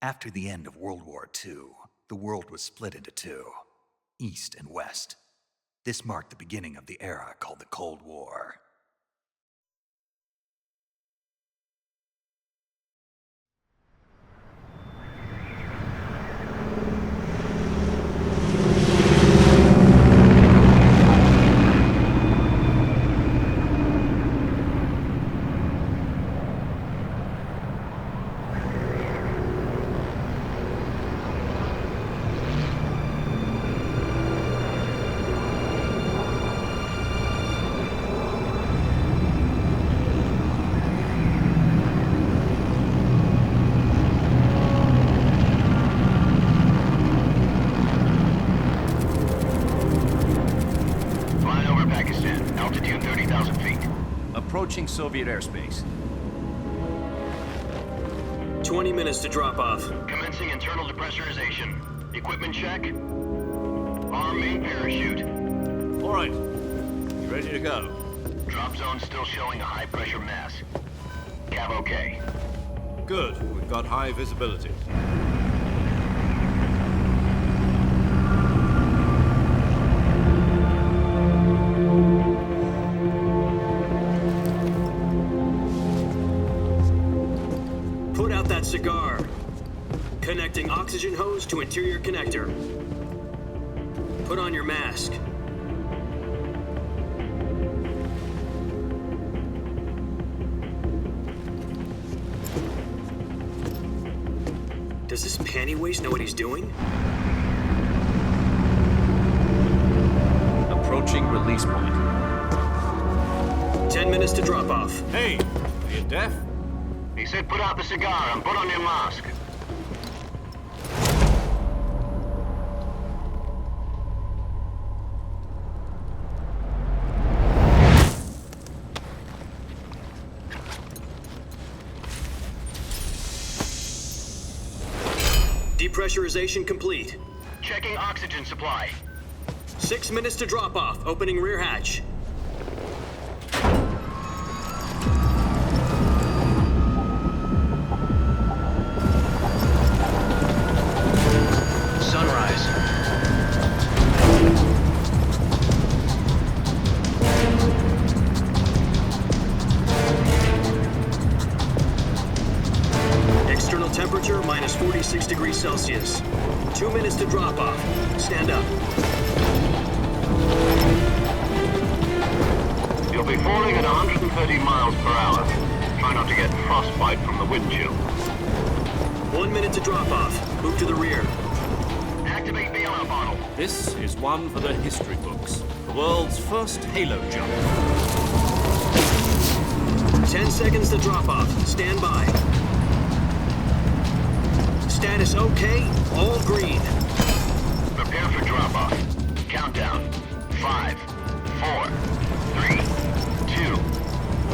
After the end of World War II, the world was split into two, East and West. This marked the beginning of the era called the Cold War. Approaching Soviet airspace. 20 minutes to drop off. Commencing internal depressurization. Equipment check. Arm main parachute. All right. You ready to go? Drop zone still showing a high pressure mass. Cav okay. Good. We've got high visibility. Put out that cigar. Connecting oxygen hose to interior connector. Put on your mask. Does this panty waste know what he's doing? Approaching release point. 10 minutes to drop off. Hey, are you deaf? He said put out the cigar and put on your mask. Depressurization complete. Checking oxygen supply. 6 minutes to drop off. Opening rear hatch. Sunrise. External temperature minus 46 degrees Celsius. 2 minutes to drop off. Stand up. You'll be falling at 130 miles per hour. Try not to get frostbite from the wind chill. 1 minute to drop off. Move to the rear. Activate the yellow bottle. This is one for the history books. The world's first halo jump. 10 seconds to drop off. Stand by. Status okay. All green. Prepare for drop off. Countdown. 5, 4, 3, 2,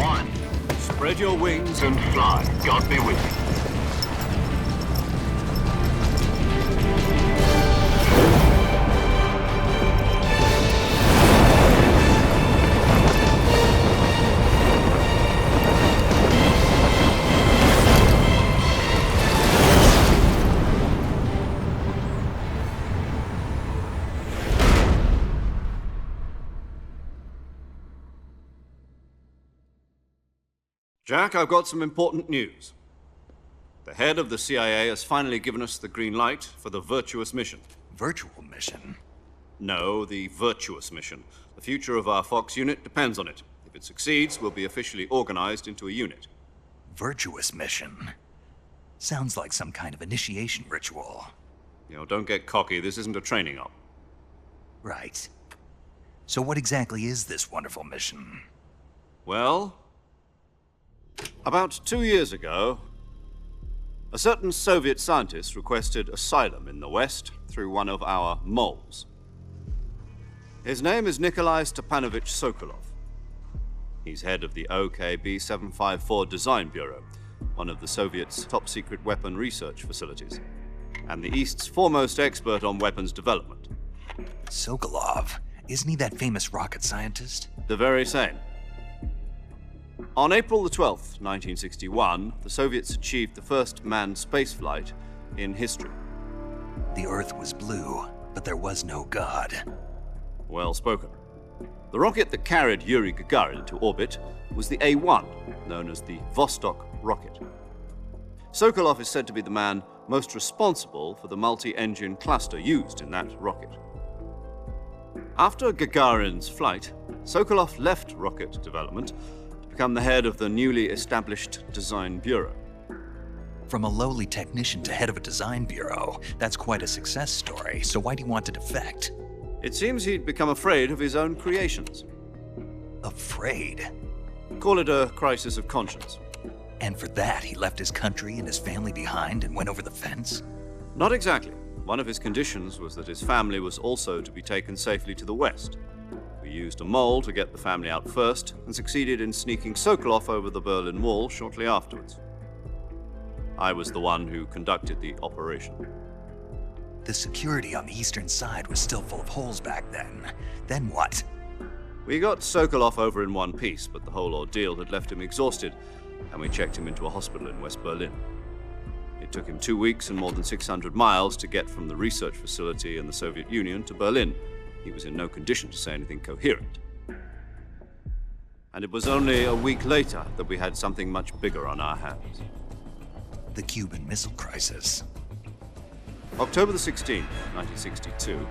1. Spread your wings And fly. God be with you. Jack, I've got some important news. The head of the CIA has finally given us the green light for the virtuous mission. Virtual mission? No, the virtuous mission. The future of our Fox unit depends on it. If it succeeds, we'll be officially organized into a unit. Virtuous mission? Sounds like some kind of initiation ritual. You know, don't get cocky. This isn't a training op. Right. So what exactly is this wonderful mission? Well, about 2 years ago, a certain Soviet scientist requested asylum in the West through one of our moles. His name is Nikolai Stepanovich Sokolov. He's head of the OKB 754 Design Bureau, one of the Soviets' top-secret weapon research facilities, and the East's foremost expert on weapons development. Sokolov? Isn't he that famous rocket scientist? The very same. On April the 12th, 1961, the Soviets achieved the first manned spaceflight in history. The Earth was blue, but there was no God. Well spoken. The rocket that carried Yuri Gagarin to orbit was the A-1, known as the Vostok rocket. Sokolov is said to be the man most responsible for the multi-engine cluster used in that rocket. After Gagarin's flight, Sokolov left rocket development to become the head of the newly established Design Bureau. From a lowly technician to head of a design bureau, that's quite a success story, so why'd he want to defect? It seems he'd become afraid of his own creations. Afraid? Call it a crisis of conscience. And for that, he left his country and his family behind and went over the fence? Not exactly. One of his conditions was that his family was also to be taken safely to the west. We used a mole to get the family out first and succeeded in sneaking Sokolov over the Berlin Wall shortly afterwards. I was the one who conducted the operation. The security on the eastern side was still full of holes back then. Then what? We got Sokolov over in one piece, but the whole ordeal had left him exhausted, and we checked him into a hospital in West Berlin. It took him 2 weeks and more than 600 miles to get from the research facility in the Soviet Union to Berlin. He was in no condition to say anything coherent. And it was only a week later that we had something much bigger on our hands. The Cuban Missile Crisis. October the 16th, 1962,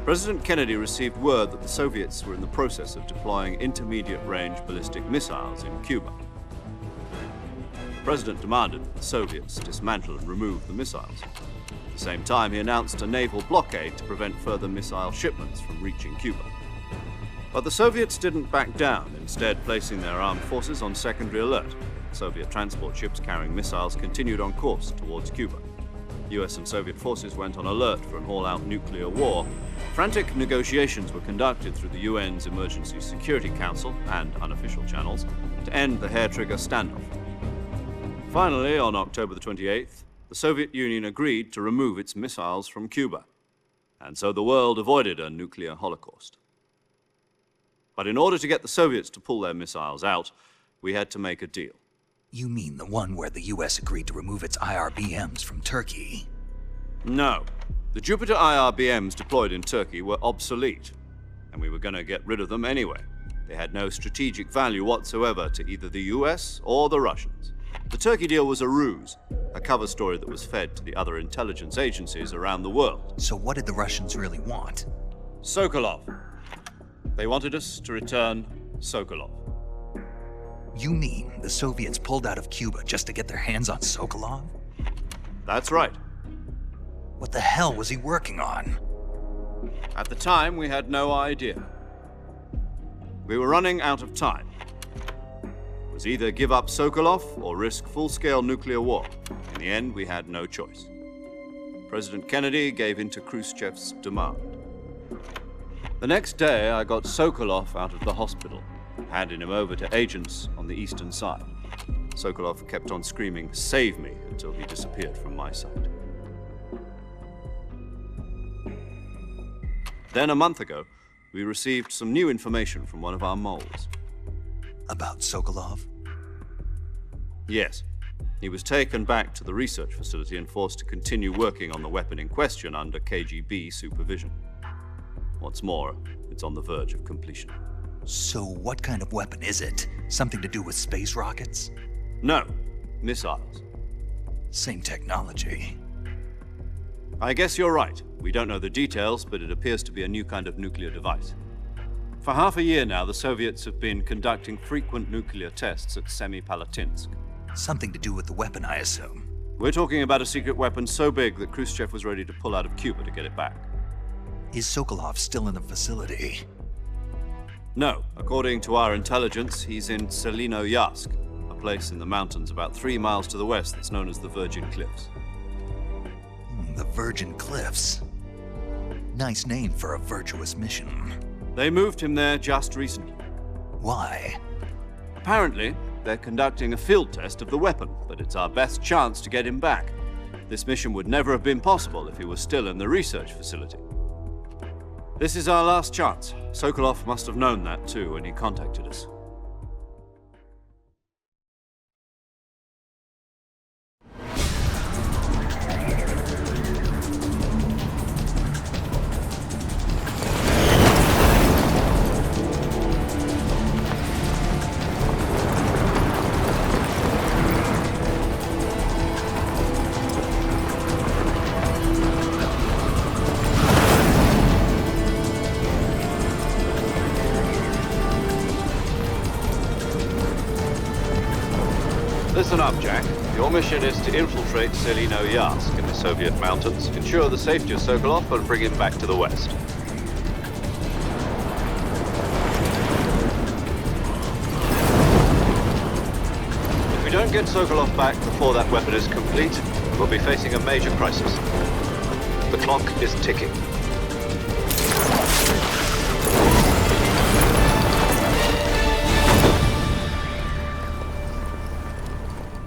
President Kennedy received word that the Soviets were in the process of deploying intermediate-range ballistic missiles in Cuba. The President demanded that the Soviets dismantle and remove the missiles. At the same time, he announced a naval blockade to prevent further missile shipments from reaching Cuba. But the Soviets didn't back down, instead placing their armed forces on secondary alert. Soviet transport ships carrying missiles continued on course towards Cuba. US and Soviet forces went on alert for an all-out nuclear war. Frantic negotiations were conducted through the UN's Emergency Security Council and unofficial channels to end the hair-trigger standoff. Finally, on October the 28th, the Soviet Union agreed to remove its missiles from Cuba, and so the world avoided a nuclear holocaust. But in order to get the Soviets to pull their missiles out, we had to make a deal. You mean the one where the US agreed to remove its IRBMs from Turkey? No. The Jupiter IRBMs deployed in Turkey were obsolete, and we were going to get rid of them anyway. They had no strategic value whatsoever to either the US or the Russians. The Turkey deal was a ruse, a cover story that was fed to the other intelligence agencies around the world. So what did the Russians really want? Sokolov. They wanted us to return Sokolov. You mean the Soviets pulled out of Cuba just to get their hands on Sokolov? That's right. What the hell was he working on? At the time, we had no idea. We were running out of time. It was either give up Sokolov or risk full-scale nuclear war. In the end, we had no choice. President Kennedy gave in to Khrushchev's demand. The next day, I got Sokolov out of the hospital, handing him over to agents on the eastern side. Sokolov kept on screaming, "Save me," until he disappeared from my sight. Then a month ago, we received some new information from one of our moles. About Sokolov? Yes. He was taken back to the research facility and forced to continue working on the weapon in question under KGB supervision. What's more, it's on the verge of completion. So what kind of weapon is it? Something to do with space rockets? No, missiles. Same technology. I guess you're right. We don't know the details, but it appears to be a new kind of nuclear device. For half a year now, the Soviets have been conducting frequent nuclear tests at Semipalatinsk. Something to do with the weapon, I assume. We're talking about a secret weapon so big that Khrushchev was ready to pull out of Cuba to get it back. Is Sokolov still in the facility? No. According to our intelligence, he's in Selinoyarsk, a place in the mountains about 3 miles to the west that's known as the Virgin Cliffs. The Virgin Cliffs. Nice name for a virtuous mission. They moved him there just recently. Why? Apparently, they're conducting a field test of the weapon, but it's our best chance to get him back. This mission would never have been possible if he was still in the research facility. This is our last chance. Sokolov must have known that too when he contacted us. Your mission is to infiltrate Selino-Yarsk in the Soviet mountains, ensure the safety of Sokolov, and bring him back to the West. If we don't get Sokolov back before that weapon is complete, we'll be facing a major crisis. The clock is ticking.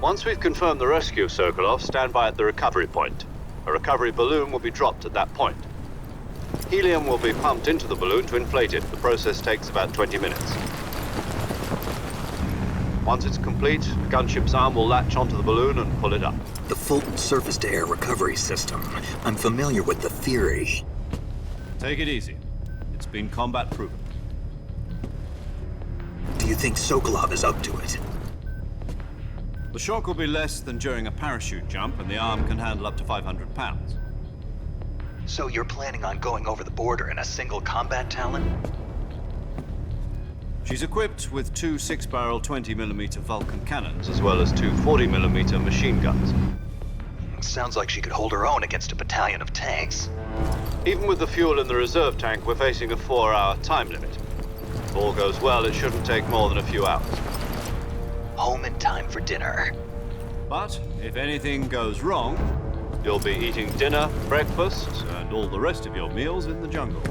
Once we've confirmed the rescue of Sokolov, stand by at the recovery point. A recovery balloon will be dropped at that point. Helium will be pumped into the balloon to inflate it. The process takes about 20 minutes. Once it's complete, the gunship's arm will latch onto the balloon and pull it up. The Fulton surface-to-air recovery system. I'm familiar with the theory. Take it easy. It's been combat-proven. Do you think Sokolov is up to it? The shock will be less than during a parachute jump, and the arm can handle up to 500 pounds. So you're planning on going over the border in a single combat Talon? She's equipped with two 6-barrel 20mm Vulcan cannons, as well as two 40mm machine guns. Sounds like she could hold her own against a battalion of tanks. Even with the fuel in the reserve tank, we're facing a 4-hour time limit. If all goes well, it shouldn't take more than a few hours. Home in time for dinner. But if anything goes wrong, you'll be eating dinner, breakfast, and all the rest of your meals in the jungle.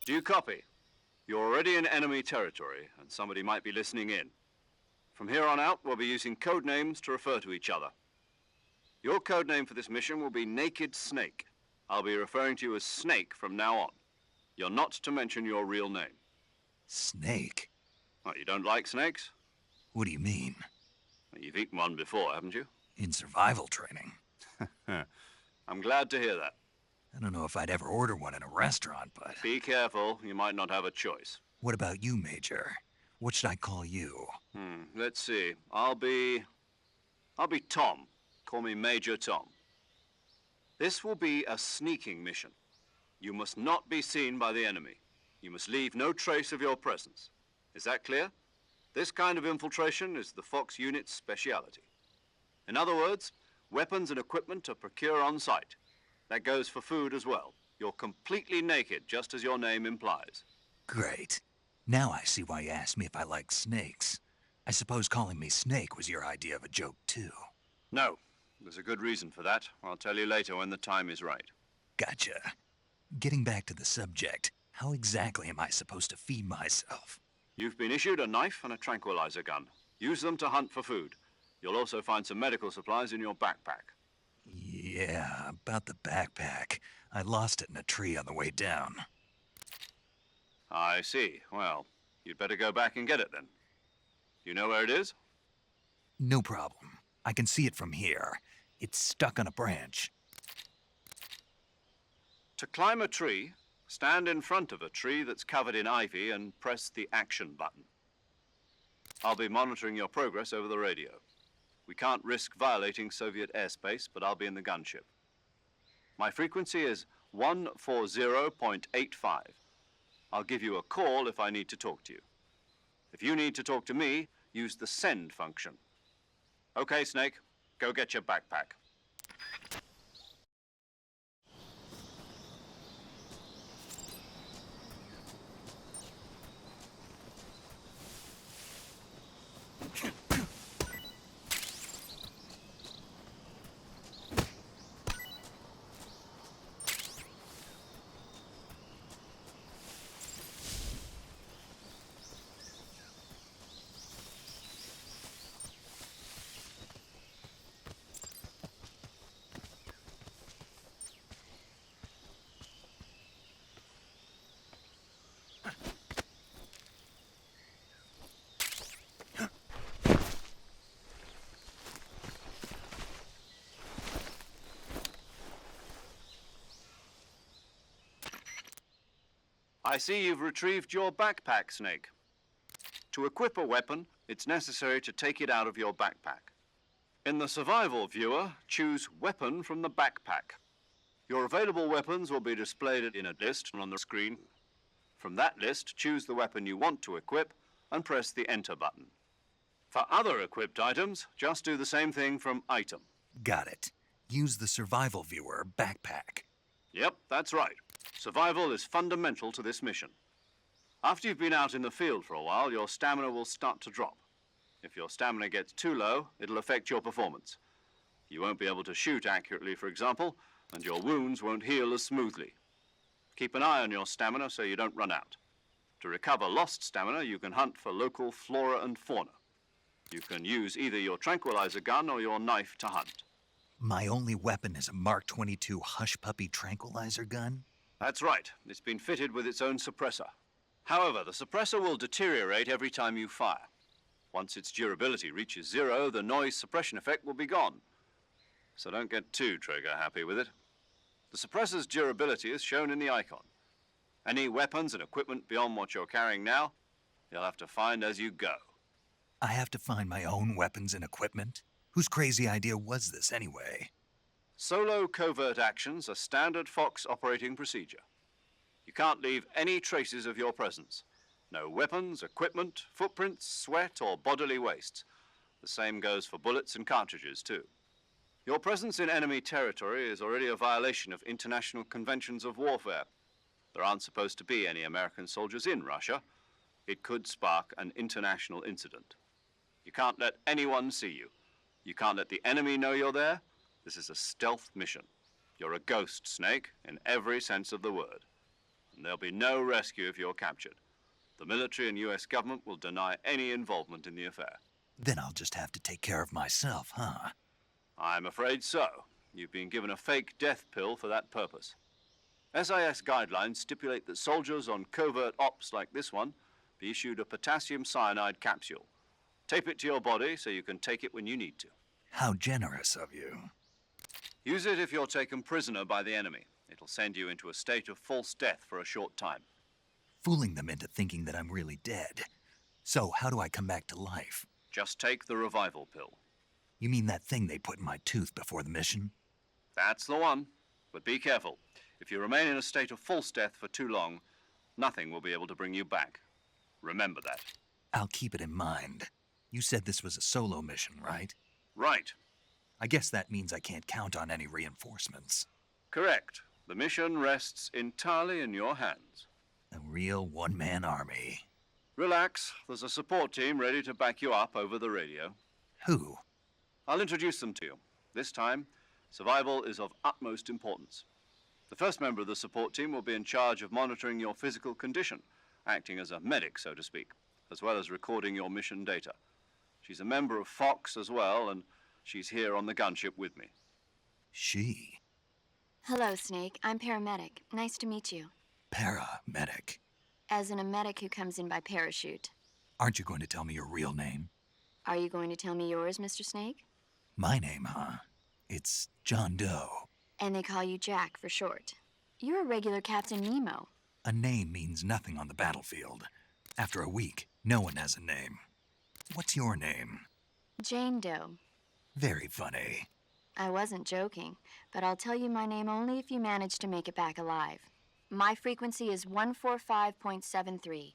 Do you copy? You're already in enemy territory, and somebody might be listening in. From here on out, we'll be using code names to refer to each other. Your code name for this mission will be Naked Snake. I'll be referring to you as Snake from now on. You're not to mention your real name. Snake? What, you don't like snakes? What do you mean? Well, you've eaten one before, haven't you? In survival training. I'm glad to hear that. I don't know if I'd ever order one in a restaurant, but... Be careful, you might not have a choice. What about you, Major? What should I call you? Let's see. I'll be Tom. Call me Major Tom. This will be a sneaking mission. You must not be seen by the enemy. You must leave no trace of your presence. Is that clear? This kind of infiltration is the Fox unit's speciality. In other words, weapons and equipment are procured on site. That goes for food as well. You're completely naked, just as your name implies. Great. Now I see why you asked me if I like snakes. I suppose calling me Snake was your idea of a joke, too. No. There's a good reason for that. I'll tell you later when the time is right. Gotcha. Getting back to the subject, how exactly am I supposed to feed myself? You've been issued a knife and a tranquilizer gun. Use them to hunt for food. You'll also find some medical supplies in your backpack. Yeah, about the backpack. I lost it in a tree on the way down. I see. Well, you'd better go back and get it then. You know where it is? No problem. I can see it from here. It's stuck on a branch. To climb a tree, stand in front of a tree that's covered in ivy and press the action button. I'll be monitoring your progress over the radio. We can't risk violating Soviet airspace, but I'll be in the gunship. My frequency is 140.85. I'll give you a call if I need to talk to you. If you need to talk to me, use the send function. Okay, Snake, go get your backpack. I see you've retrieved your backpack, Snake. To equip a weapon, it's necessary to take it out of your backpack. In the survival viewer, choose Weapon from the backpack. Your available weapons will be displayed in a list on the screen. From that list, choose the weapon you want to equip and press the Enter button. For other equipped items, just do the same thing from Item. Got it. Use the survival viewer backpack. Yep, that's right. Survival is fundamental to this mission. After you've been out in the field for a while, your stamina will start to drop. If your stamina gets too low, it'll affect your performance. You won't be able to shoot accurately, for example, and your wounds won't heal as smoothly. Keep an eye on your stamina so you don't run out. To recover lost stamina, you can hunt for local flora and fauna. You can use either your tranquilizer gun or your knife to hunt. My only weapon is a Mark 22 Hush Puppy tranquilizer gun? That's right. It's been fitted with its own suppressor. However, the suppressor will deteriorate every time you fire. Once its durability reaches 0, the noise suppression effect will be gone. So don't get too trigger-happy with it. The suppressor's durability is shown in the icon. Any weapons and equipment beyond what you're carrying now, you'll have to find as you go. I have to find my own weapons and equipment? Whose crazy idea was this anyway? Solo covert actions are standard Fox operating procedure. You can't leave any traces of your presence. No weapons, equipment, footprints, sweat, or bodily wastes. The same goes for bullets and cartridges, too. Your presence in enemy territory is already a violation of international conventions of warfare. There aren't supposed to be any American soldiers in Russia. It could spark an international incident. You can't let anyone see you. You can't let the enemy know you're there. This is a stealth mission. You're a ghost, Snake, in every sense of the word. And there'll be no rescue if you're captured. The military and US government will deny any involvement in the affair. Then I'll just have to take care of myself, huh? I'm afraid so. You've been given a fake death pill for that purpose. SIS guidelines stipulate that soldiers on covert ops like this one be issued a potassium cyanide capsule. Tape it to your body so you can take it when you need to. How generous of you. Use it if you're taken prisoner by the enemy. It'll send you into a state of false death for a short time. Fooling them into thinking that I'm really dead. So how do I come back to life? Just take the revival pill. You mean that thing they put in my tooth before the mission? That's the one. But be careful. If you remain in a state of false death for too long, nothing will be able to bring you back. Remember that. I'll keep it in mind. You said this was a solo mission, right? Right. I guess that means I can't count on any reinforcements. Correct. The mission rests entirely in your hands. A real one-man army. Relax. There's a support team ready to back you up over the radio. Who? I'll introduce them to you. This time, survival is of utmost importance. The first member of the support team will be in charge of monitoring your physical condition, acting as a medic, so to speak, as well as recording your mission data. She's a member of Fox as well, and she's here on the gunship with me. She? Hello, Snake. I'm paramedic. Nice to meet you. Paramedic. As in a medic who comes in by parachute. Aren't you going to tell me your real name? Are you going to tell me yours, Mr. Snake? My name, huh? It's John Doe. And they call you Jack for short. You're a regular Captain Nemo. A name means nothing on the battlefield. After a week, no one has a name. What's your name? Jane Doe. Very funny. I wasn't joking, but I'll tell you my name only if you manage to make it back alive. My frequency is 145.73.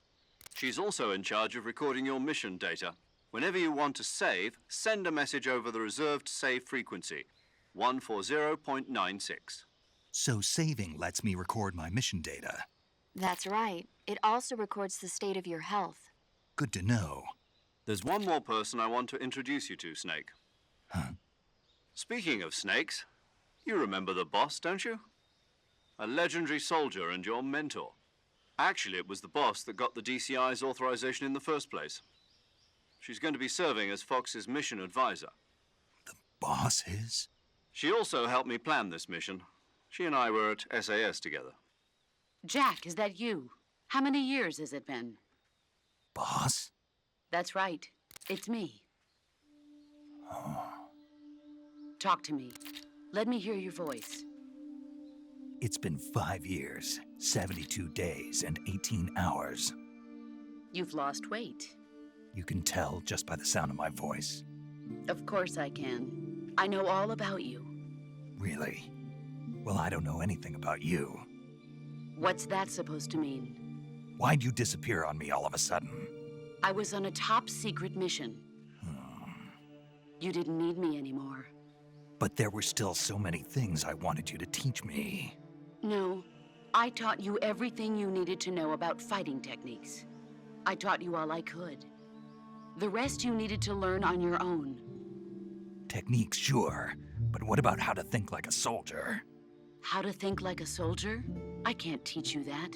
She's also in charge of recording your mission data. Whenever you want to save, send a message over the reserved save frequency, 140.96. So saving lets me record my mission data. That's right. It also records the state of your health. Good to know. There's one more person I want to introduce you to, Snake. Huh? Speaking of snakes, you remember the boss, don't you? A legendary soldier and your mentor. Actually, it was the boss that got the DCI's authorization in the first place. She's going to be serving as Fox's mission advisor. The boss is? She also helped me plan this mission. She and I were at SAS together. Jack, is that you? How many years has it been? Boss? That's right. It's me. Talk to me. Let me hear your voice. It's been 5 years, 72 days, and 18 hours. You've lost weight. You can tell just by the sound of my voice. Of course I can. I know all about you. Really? Well, I don't know anything about you. What's that supposed to mean? Why'd you disappear on me all of a sudden? I was on a top-secret mission. You didn't need me anymore. But there were still so many things I wanted you to teach me. No, I taught you everything you needed to know about fighting techniques. I taught you all I could. The rest you needed to learn on your own. Techniques, sure. But what about how to think like a soldier? How to think like a soldier? I can't teach you that.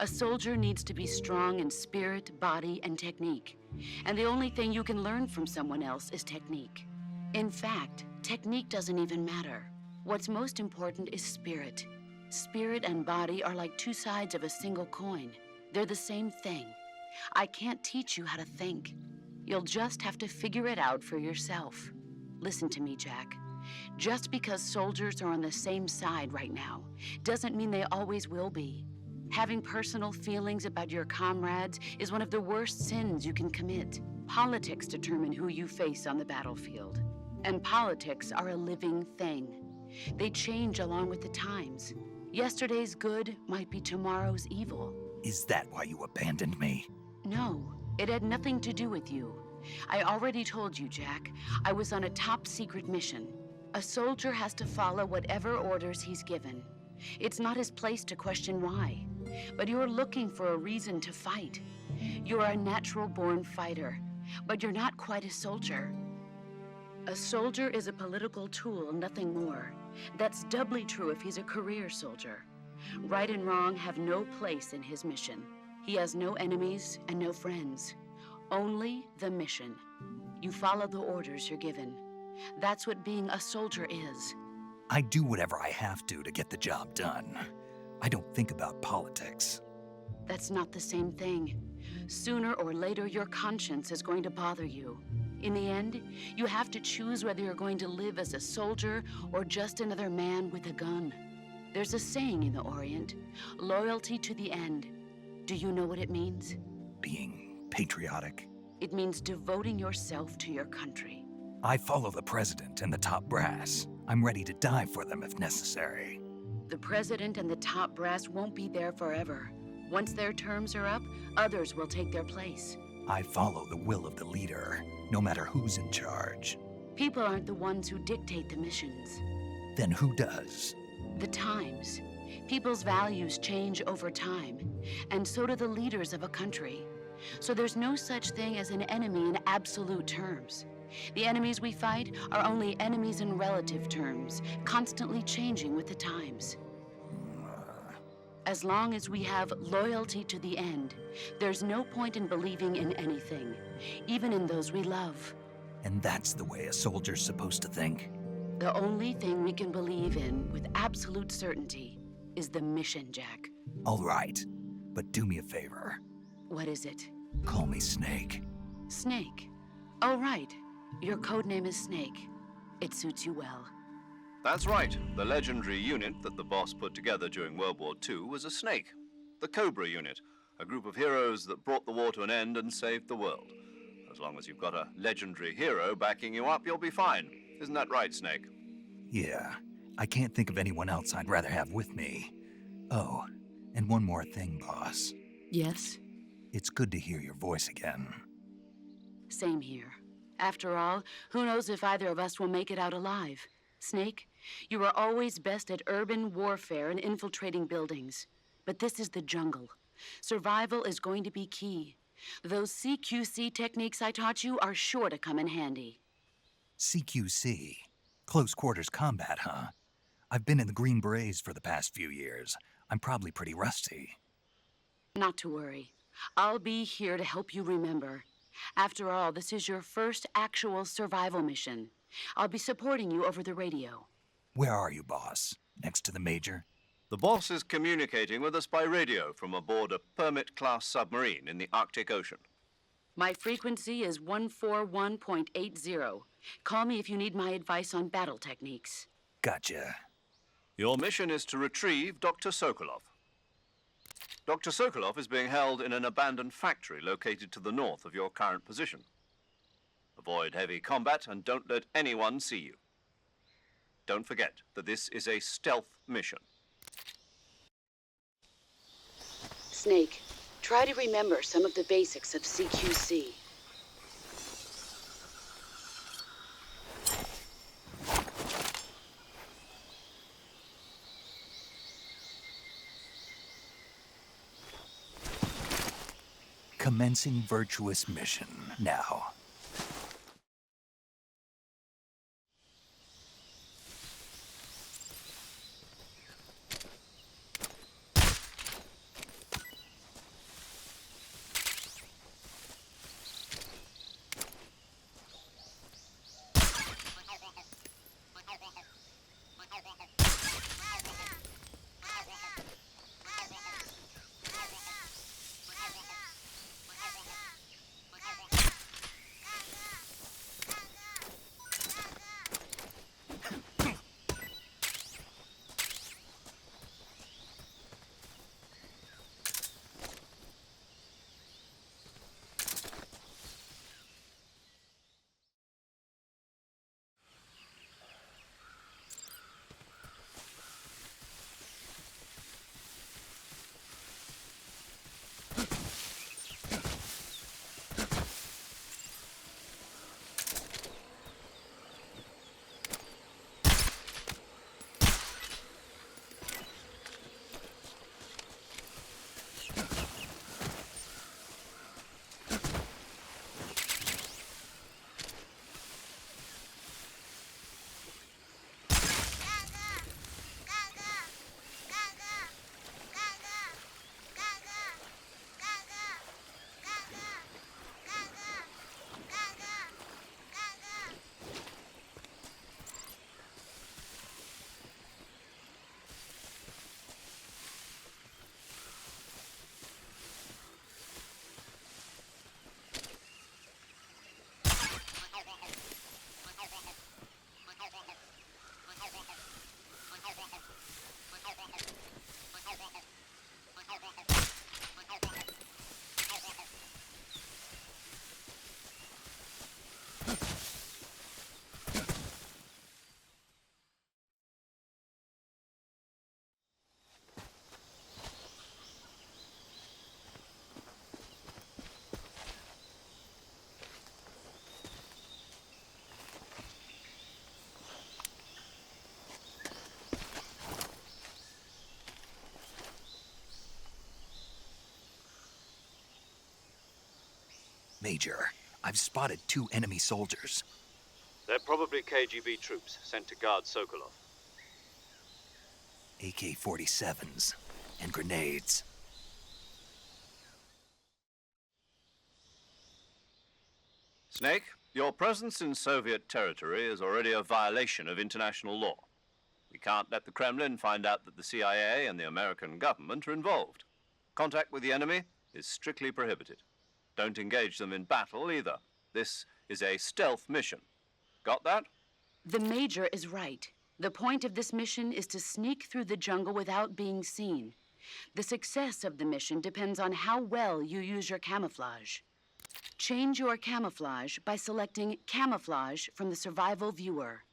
A soldier needs to be strong in spirit, body, and technique. And the only thing you can learn from someone else is technique. In fact, technique doesn't even matter. What's most important is spirit. Spirit and body are like two sides of a single coin. They're the same thing. I can't teach you how to think. You'll just have to figure it out for yourself. Listen to me, Jack. Just because soldiers are on the same side right now doesn't mean they always will be. Having personal feelings about your comrades is one of the worst sins you can commit. Politics determine who you face on the battlefield. And politics are a living thing. They change along with the times. Yesterday's good might be tomorrow's evil. Is that why you abandoned me? No, it had nothing to do with you. I already told you, Jack. I was on a top-secret mission. A soldier has to follow whatever orders he's given. It's not his place to question why. But you're looking for a reason to fight. You're a natural-born fighter, but you're not quite a soldier. A soldier is a political tool, nothing more. That's doubly true if he's a career soldier. Right and wrong have no place in his mission. He has no enemies and no friends. Only the mission. You follow the orders you're given. That's what being a soldier is. I do whatever I have to get the job done. I don't think about politics. That's not the same thing. Sooner or later, your conscience is going to bother you. In the end, you have to choose whether you're going to live as a soldier or just another man with a gun. There's a saying in the Orient, loyalty to the end. Do you know what it means? Being patriotic. It means devoting yourself to your country. I follow the president and the top brass. I'm ready to die for them if necessary. The president and the top brass won't be there forever. Once their terms are up, others will take their place. I follow the will of the leader, no matter who's in charge. People aren't the ones who dictate the missions. Then who does? The times. People's values change over time, and so do the leaders of a country. So there's no such thing as an enemy in absolute terms. The enemies we fight are only enemies in relative terms, constantly changing with the times. As long as we have loyalty to the end, there's no point in believing in anything, even in those we love. And that's the way a soldier's supposed to think? The only thing we can believe in with absolute certainty is the mission, Jack. All right, but do me a favor. What is it? Call me Snake. Snake. Oh, right. Your code name is Snake. It suits you well. That's right. The legendary unit that the boss put together during World War II was a snake. The Cobra unit, a group of heroes that brought the war to an end and saved the world. As long as you've got a legendary hero backing you up, you'll be fine. Isn't that right, Snake? Yeah, I can't think of anyone else I'd rather have with me. Oh, and one more thing, boss. Yes? It's good to hear your voice again. Same here. After all, who knows if either of us will make it out alive? Snake, you are always best at urban warfare and infiltrating buildings. But this is the jungle. Survival is going to be key. Those CQC techniques I taught you are sure to come in handy. CQC? Close quarters combat, huh? I've been in the Green Berets for the past few years. I'm probably pretty rusty. Not to worry. I'll be here to help you remember. After all, this is your first actual survival mission. I'll be supporting you over the radio. Where are you, boss? Next to the Major? The boss is communicating with us by radio from aboard a Permit-class submarine in the Arctic Ocean. My frequency is 141.80. Call me if you need my advice on battle techniques. Gotcha. Your mission is to retrieve Dr. Sokolov. Dr. Sokolov is being held in an abandoned factory located to the north of your current position. Avoid heavy combat and don't let anyone see you. Don't forget that this is a stealth mission. Snake, try to remember some of the basics of CQC. Commencing virtuous mission now. Major, I've spotted 2 enemy soldiers. They're probably KGB troops sent to guard Sokolov. AK-47s and grenades. Snake, your presence in Soviet territory is already a violation of international law. We can't let the Kremlin find out that the CIA and the American government are involved. Contact with the enemy is strictly prohibited. Don't engage them in battle either. This is a stealth mission. Got that? The Major is right. The point of this mission is to sneak through the jungle without being seen. The success of the mission depends on how well you use your camouflage. Change your camouflage by selecting Camouflage from the Survival Viewer.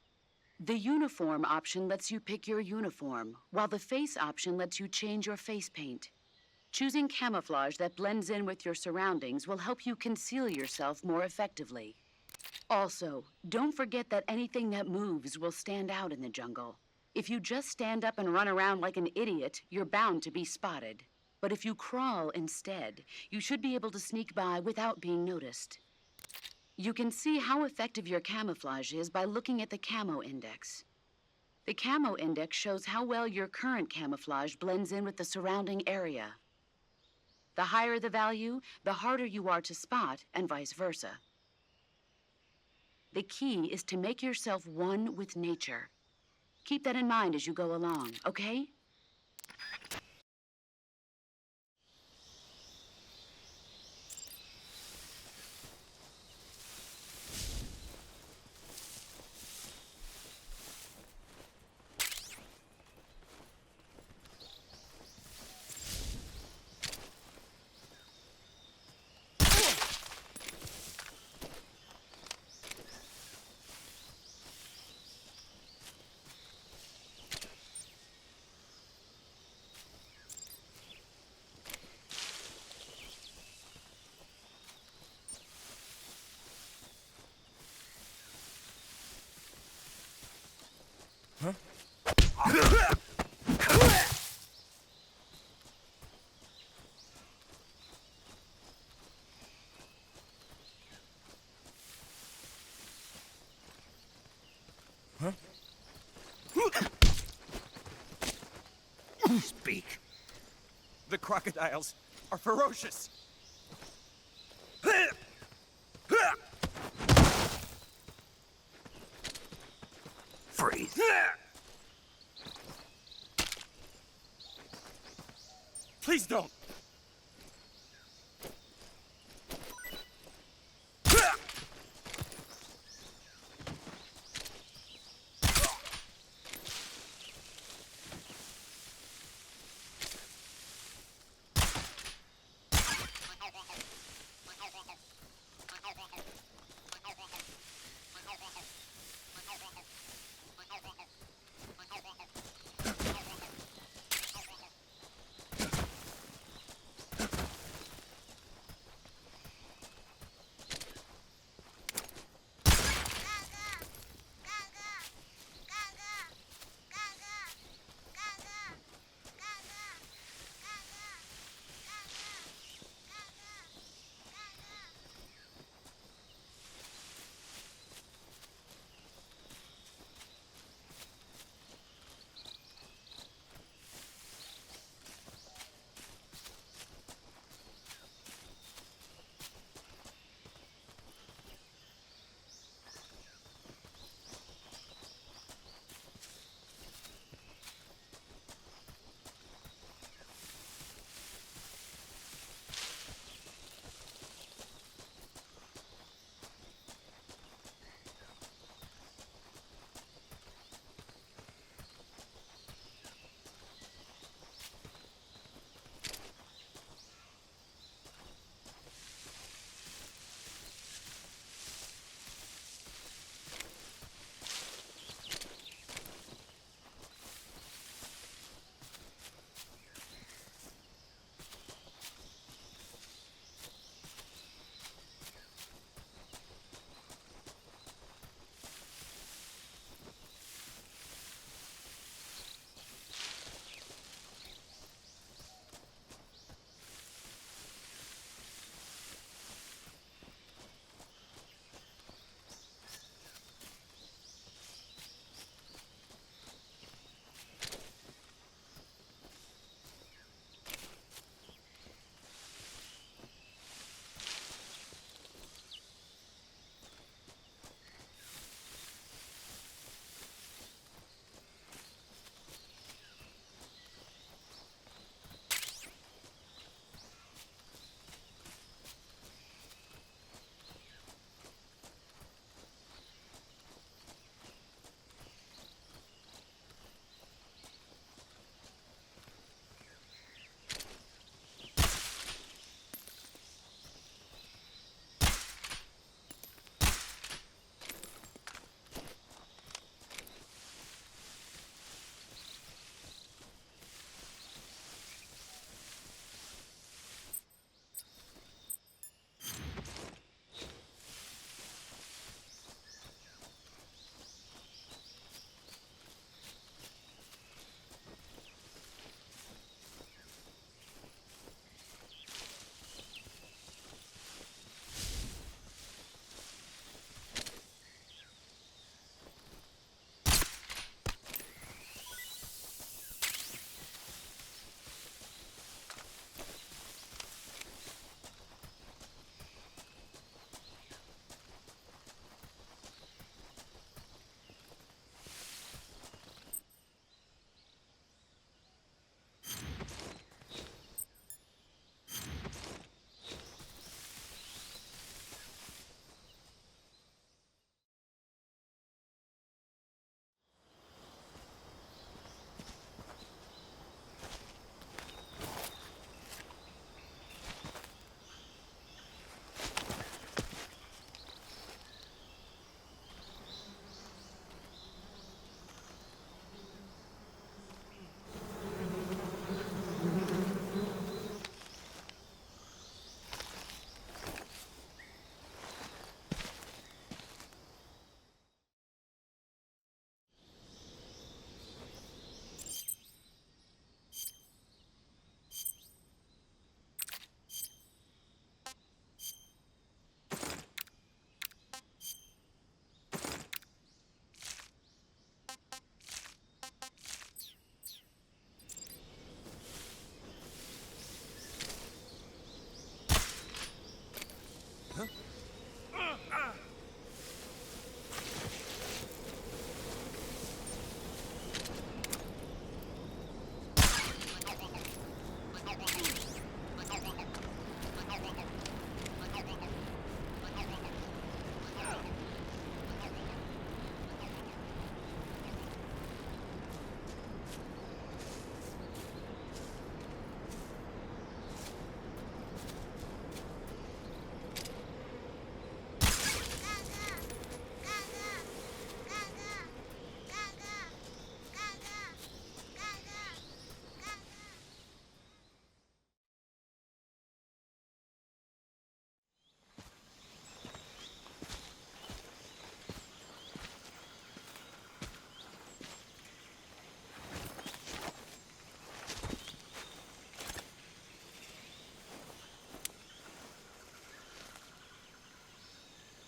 The Uniform option lets you pick your uniform, while the Face option lets you change your face paint. Choosing camouflage that blends in with your surroundings will help you conceal yourself more effectively. Also, don't forget that anything that moves will stand out in the jungle. If you just stand up and run around like an idiot, you're bound to be spotted. But if you crawl instead, you should be able to sneak by without being noticed. You can see how effective your camouflage is by looking at the camo index. The camo index shows how well your current camouflage blends in with the surrounding area. The higher the value, the harder you are to spot, and vice versa. The key is to make yourself one with nature. Keep that in mind as you go along, okay? Speak. The crocodiles are ferocious. Freeze. Please don't.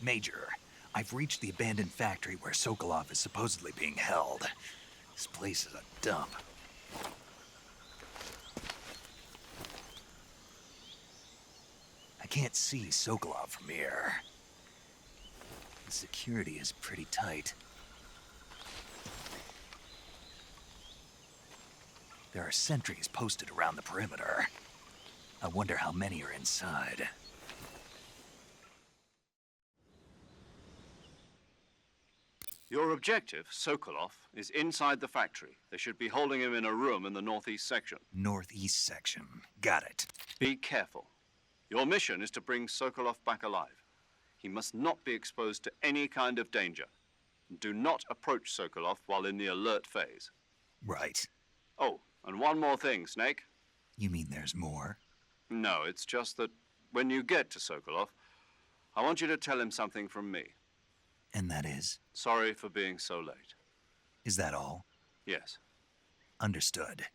Major, I've reached the abandoned factory where Sokolov is supposedly being held. This place is a dump. I can't see Sokolov from here. The security is pretty tight. There are sentries posted around the perimeter. I wonder how many are inside. Your objective, Sokolov, is inside the factory. They should be holding him in a room in the northeast section. Northeast section. Got it. Be careful. Your mission is to bring Sokolov back alive. He must not be exposed to any kind of danger. Do not approach Sokolov while in the alert phase. Right. Oh, and one more thing, Snake. You mean there's more? No, it's just that when you get to Sokolov, I want you to tell him something from me. And that is? Sorry for being so late. Is that all? Yes. Understood.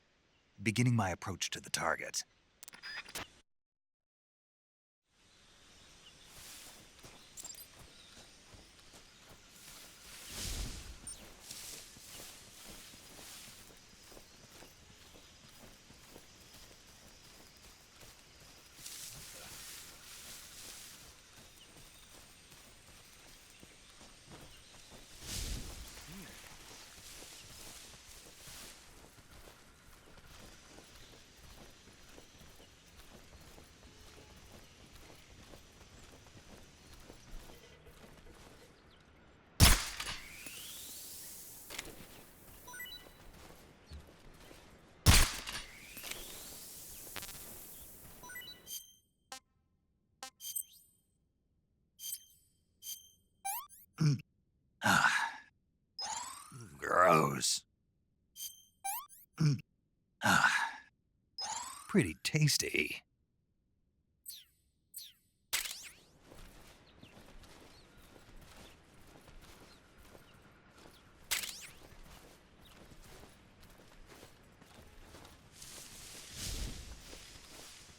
Beginning my approach to the target. Gross. Pretty tasty.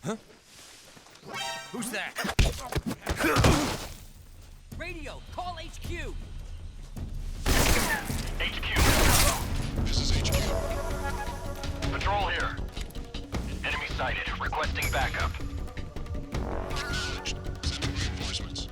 Huh? Who's that? Radio, call HQ! HQ. This is HQ. Patrol here. Enemy sighted. Requesting backup. Acknowledged. Sending reinforcements.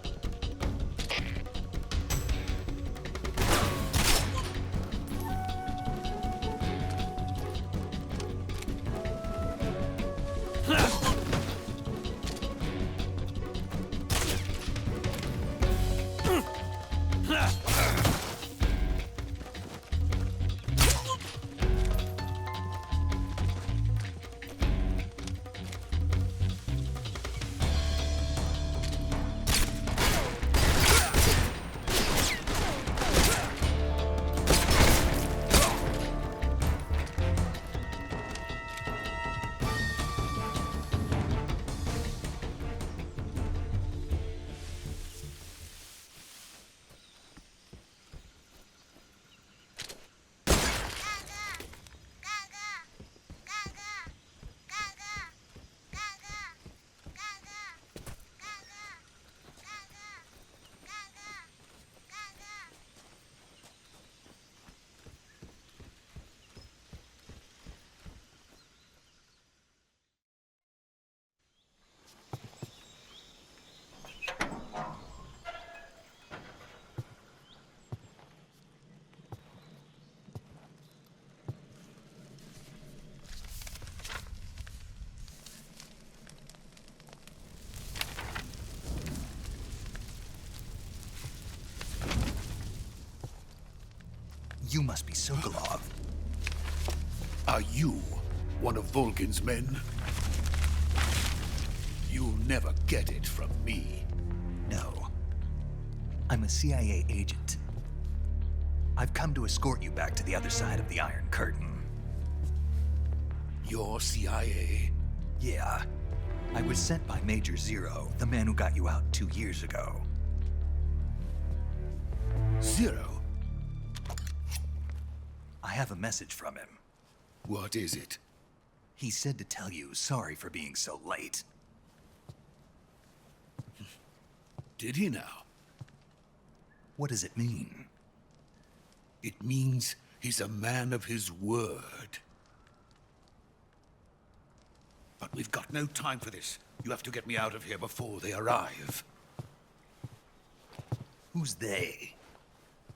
You must be Sokolov. Are you one of Volgin's men? You'll never get it from me. No. I'm a CIA agent. I've come to escort you back to the other side of the Iron Curtain. You're CIA? Yeah. I was sent by Major Zero, the man who got you out 2 years ago. Zero? I have a message from him. What is it? He said to tell you sorry for being so late. Did he now? What does it mean? It means he's a man of his word. But we've got no time for this. You have to get me out of here before they arrive. Who's they?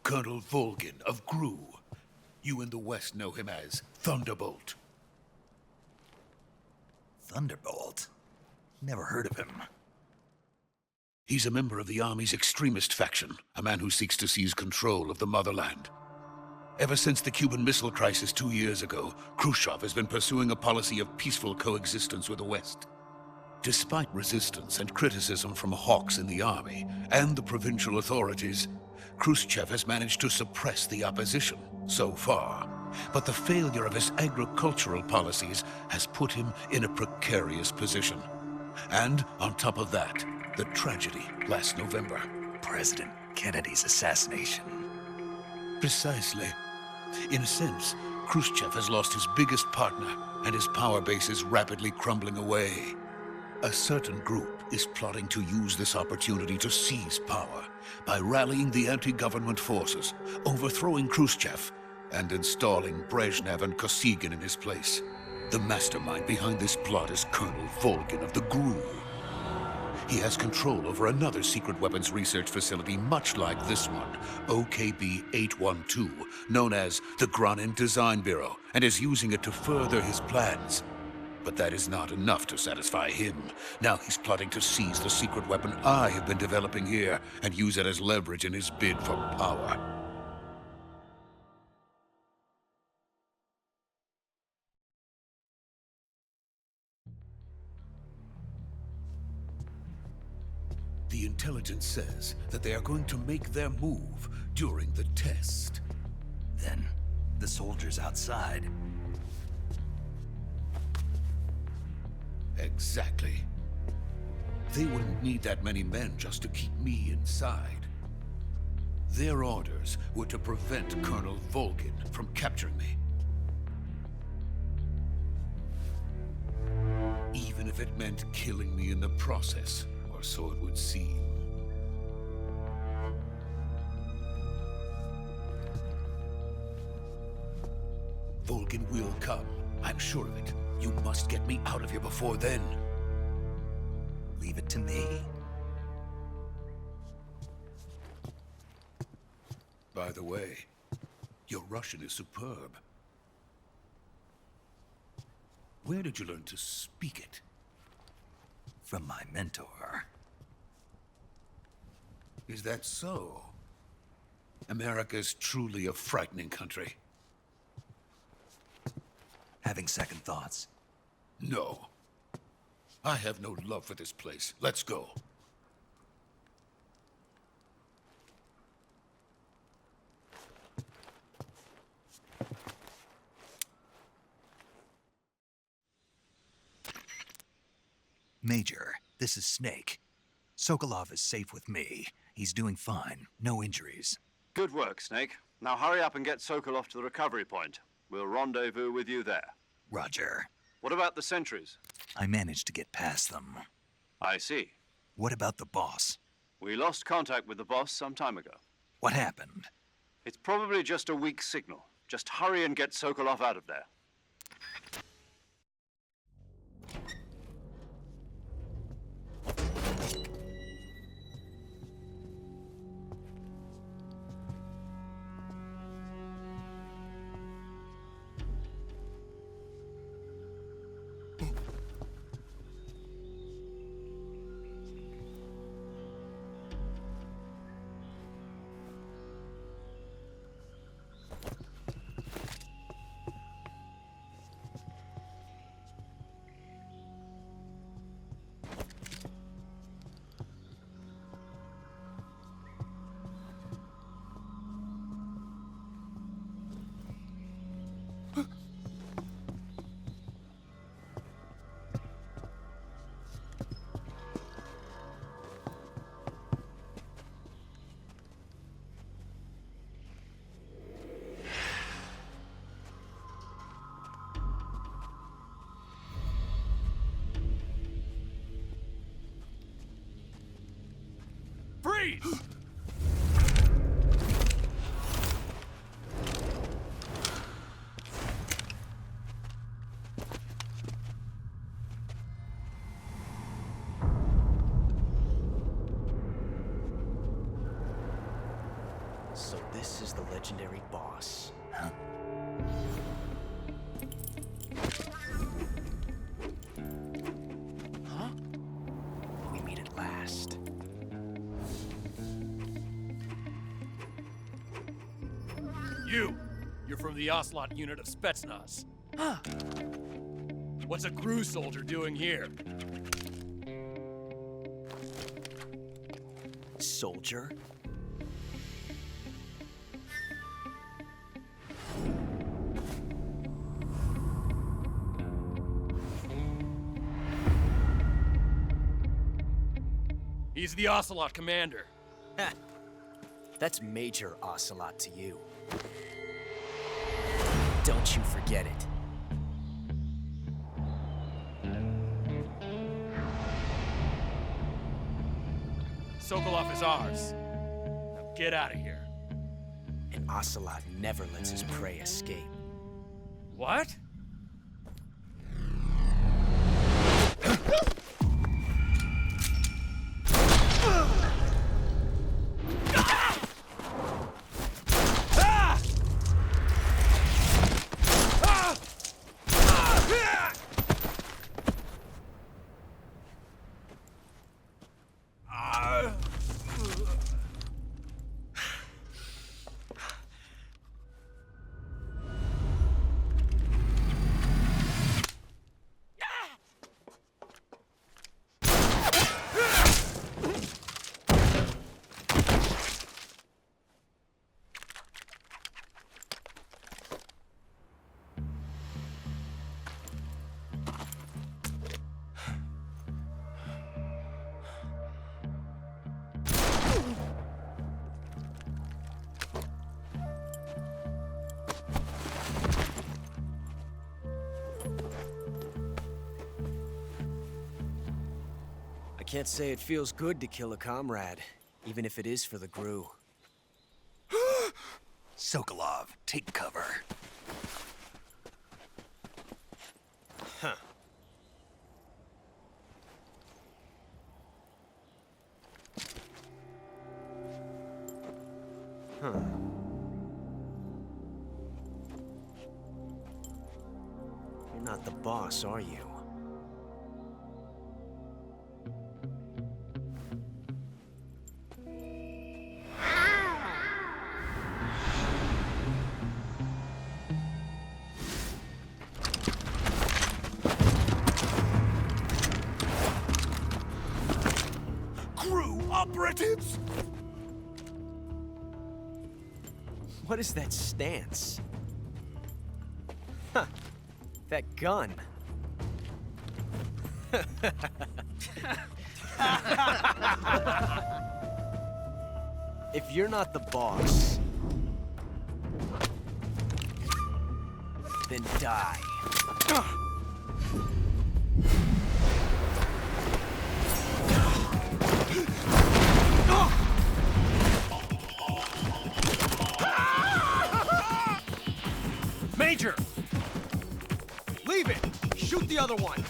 Colonel Volgin of GRU. You in the West know him as Thunderbolt. Thunderbolt? Never heard of him. He's a member of the Army's extremist faction, a man who seeks to seize control of the motherland. Ever since the Cuban Missile Crisis 2 years ago, Khrushchev has been pursuing a policy of peaceful coexistence with the West. Despite resistance and criticism from hawks in the army and the provincial authorities, Khrushchev has managed to suppress the opposition so far. But the failure of his agricultural policies has put him in a precarious position. And on top of that, the tragedy last November. President Kennedy's assassination. Precisely. In a sense, Khrushchev has lost his biggest partner, and his power base is rapidly crumbling away. A certain group is plotting to use this opportunity to seize power by rallying the anti-government forces, overthrowing Khrushchev, and installing Brezhnev and Kosygin in his place. The mastermind behind this plot is Colonel Volgin of the GRU. He has control over another secret weapons research facility much like this one, OKB-812, known as the Granin Design Bureau, and is using it to further his plans. But that is not enough to satisfy him. Now he's plotting to seize the secret weapon I have been developing here and use it as leverage in his bid for power. The intelligence says that they are going to make their move during the test. Then, the soldiers outside. Exactly. They wouldn't need that many men just to keep me inside. Their orders were to prevent Colonel Volgin from capturing me. Even if it meant killing me in the process. Or so it would seem. Volgin will come. I'm sure of it. You must get me out of here before then. Leave it to me. By the way, your Russian is superb. Where did you learn to speak it? From my mentor. Is that so? America is truly a frightening country. Having second thoughts? No. I have no love for this place. Let's go. Major, this is Snake. Sokolov is safe with me. He's doing fine. No injuries. Good work, Snake. Now hurry up and get Sokolov to the recovery point. We'll rendezvous with you there. Roger. What about the sentries? I managed to get past them. I see. What about the boss? We lost contact with the boss some time ago. What happened? It's probably just a weak signal. Just hurry and get Sokolov out of there. Freeze! So this is the legendary boss. Huh? Huh? We meet at last. You're from the Ocelot unit of Spetsnaz. Huh. What's a crew soldier doing here? Soldier? He's the Ocelot commander. Ha! That's Major Ocelot to you. Don't you forget it. Sokolov is ours. Now get out of here. And Ocelot never lets his prey escape. What? I can't say it feels good to kill a comrade, even if it is for the GRU. Sokolov, take cover. Huh. Huh. You're not the boss, are you? Operatives! What is that stance? Huh. That gun. If you're not the boss, then die. Major! Leave it! Shoot the other one!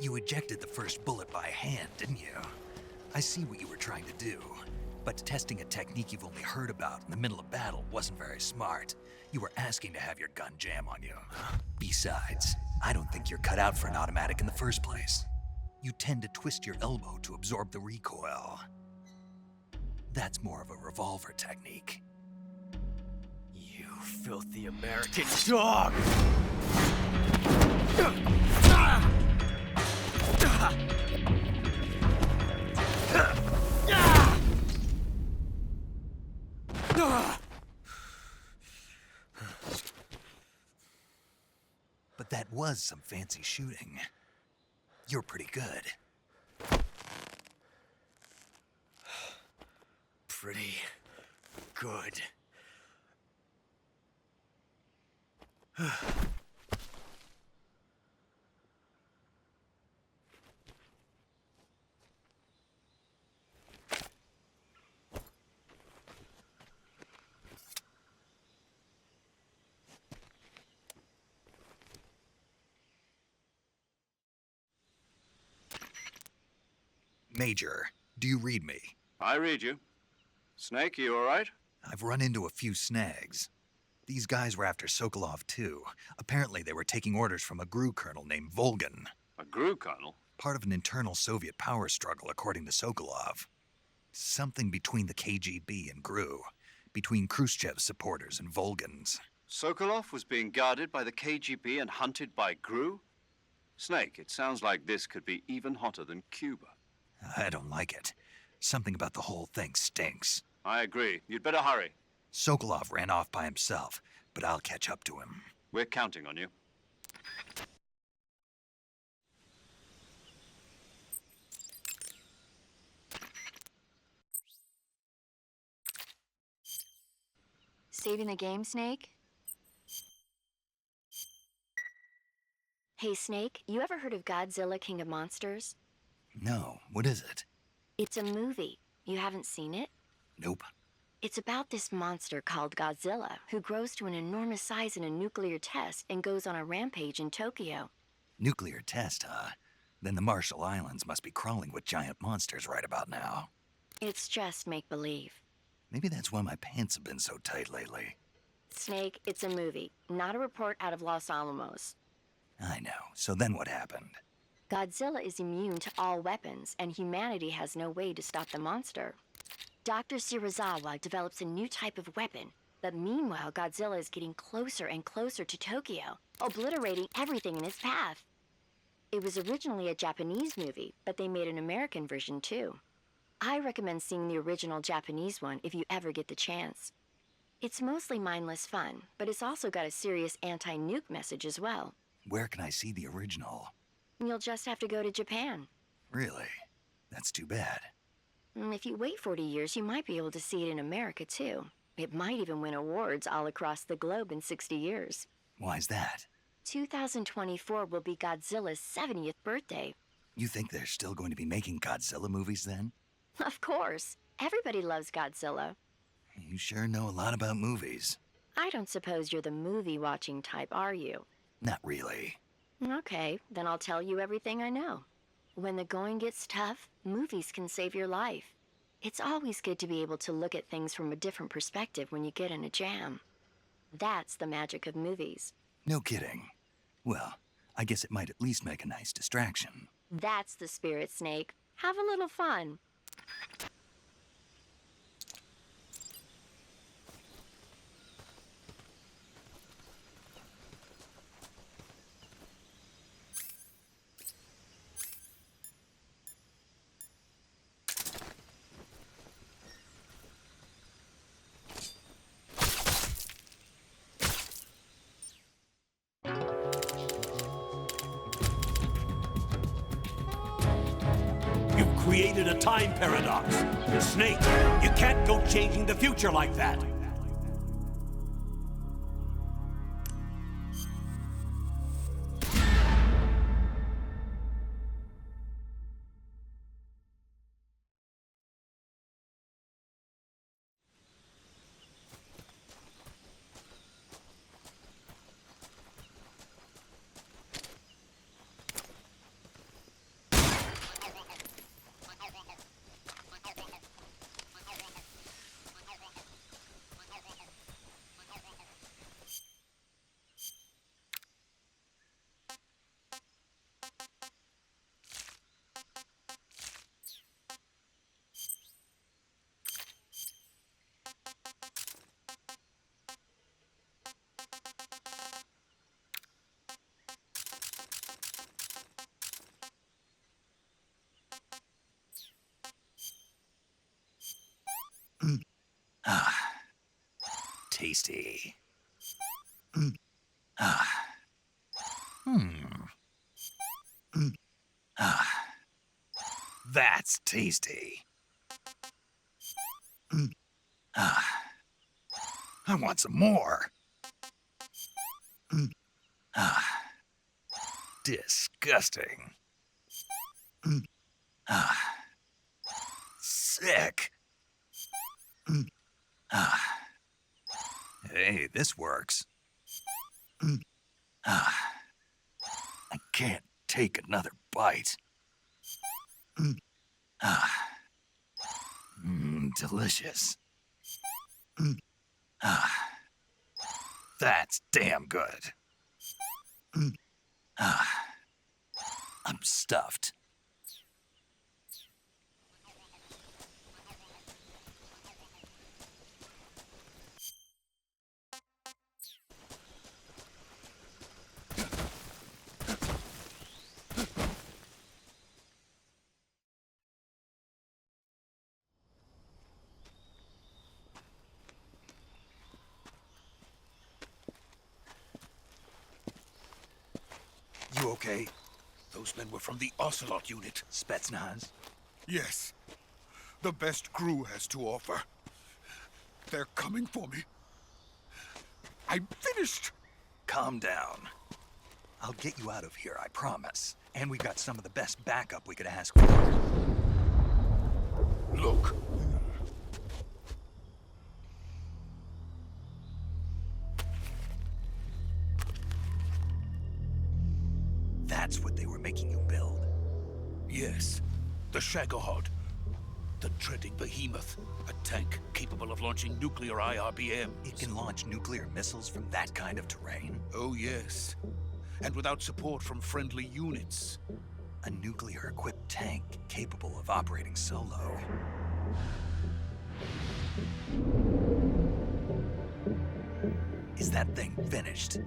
You ejected the first bullet by hand, didn't you? I see what you were trying to do. But testing a technique you've only heard about in the middle of battle wasn't very smart. You were asking to have your gun jam on you. Besides, I don't think you're cut out for an automatic in the first place. You tend to twist your elbow to absorb the recoil. That's more of a revolver technique. You filthy American dog! But that was some fancy shooting. You're pretty good. Pretty good. Major, do you read me? I read you. Snake, you all right? I've run into a few snags. These guys were after Sokolov too. Apparently they were taking orders from a GRU colonel named Volgan. A GRU colonel? Part of an internal Soviet power struggle, according to Sokolov. Something between the KGB and GRU. Between Khrushchev's supporters and Volgan's. Sokolov was being guarded by the KGB and hunted by GRU? Snake, it sounds like this could be even hotter than Cuba. I don't like it. Something about the whole thing stinks. I agree. You'd better hurry. Sokolov ran off by himself, but I'll catch up to him. We're counting on you. Saving the game, Snake? Hey, Snake, you ever heard of Godzilla, King of Monsters? No, what is it? It's a movie. You haven't seen it? Nope. It's about this monster called Godzilla, who grows to an enormous size in a nuclear test and goes on a rampage in Tokyo. Nuclear test, huh? Then the Marshall Islands must be crawling with giant monsters right about now. It's just make-believe. Maybe that's why my pants have been so tight lately. Snake, it's a movie, not a report out of Los Alamos. I know. So then what happened? Godzilla is immune to all weapons, and humanity has no way to stop the monster. Dr. Shirazawa develops a new type of weapon, but meanwhile Godzilla is getting closer and closer to Tokyo, obliterating everything in its path. It was originally a Japanese movie, but they made an American version too. I recommend seeing the original Japanese one if you ever get the chance. It's mostly mindless fun, but it's also got a serious anti-nuke message as well. Where can I see the original? You'll just have to go to Japan. Really? That's too bad. If you wait 40 years, you might be able to see it in America, too. It might even win awards all across the globe in 60 years. Why's that? 2024 will be Godzilla's 70th birthday. You think they're still going to be making Godzilla movies then? Of course. Everybody loves Godzilla. You sure know a lot about movies. I don't suppose you're the movie-watching type, are you? Not really. Okay, then I'll tell you everything I know. When the going gets tough, movies can save your life. It's always good to be able to look at things from a different perspective when you get in a jam. That's the magic of movies. No kidding. Well, I guess it might at least make a nice distraction. That's the spirit, Snake. Have a little fun. Created a time paradox. Snake, you can't go changing the future like that. Tasty. That's tasty. I want some more. Disgusting. Sick. Hey, this works. I can't take another bite. Delicious. That's damn good. I'm stuffed. You okay? Those men were from the Ocelot unit. Spetsnaz? Yes. The best crew has to offer. They're coming for me. I'm finished. Calm down. I'll get you out of here, I promise. And we've got some of the best backup we could ask for. Look. That's what they were making you build? Yes. The Shagohod. The dreading behemoth. A tank capable of launching nuclear IRBMs. It can launch nuclear missiles from that kind of terrain? Oh, yes. And without support from friendly units. A nuclear-equipped tank capable of operating solo. Is that thing finished?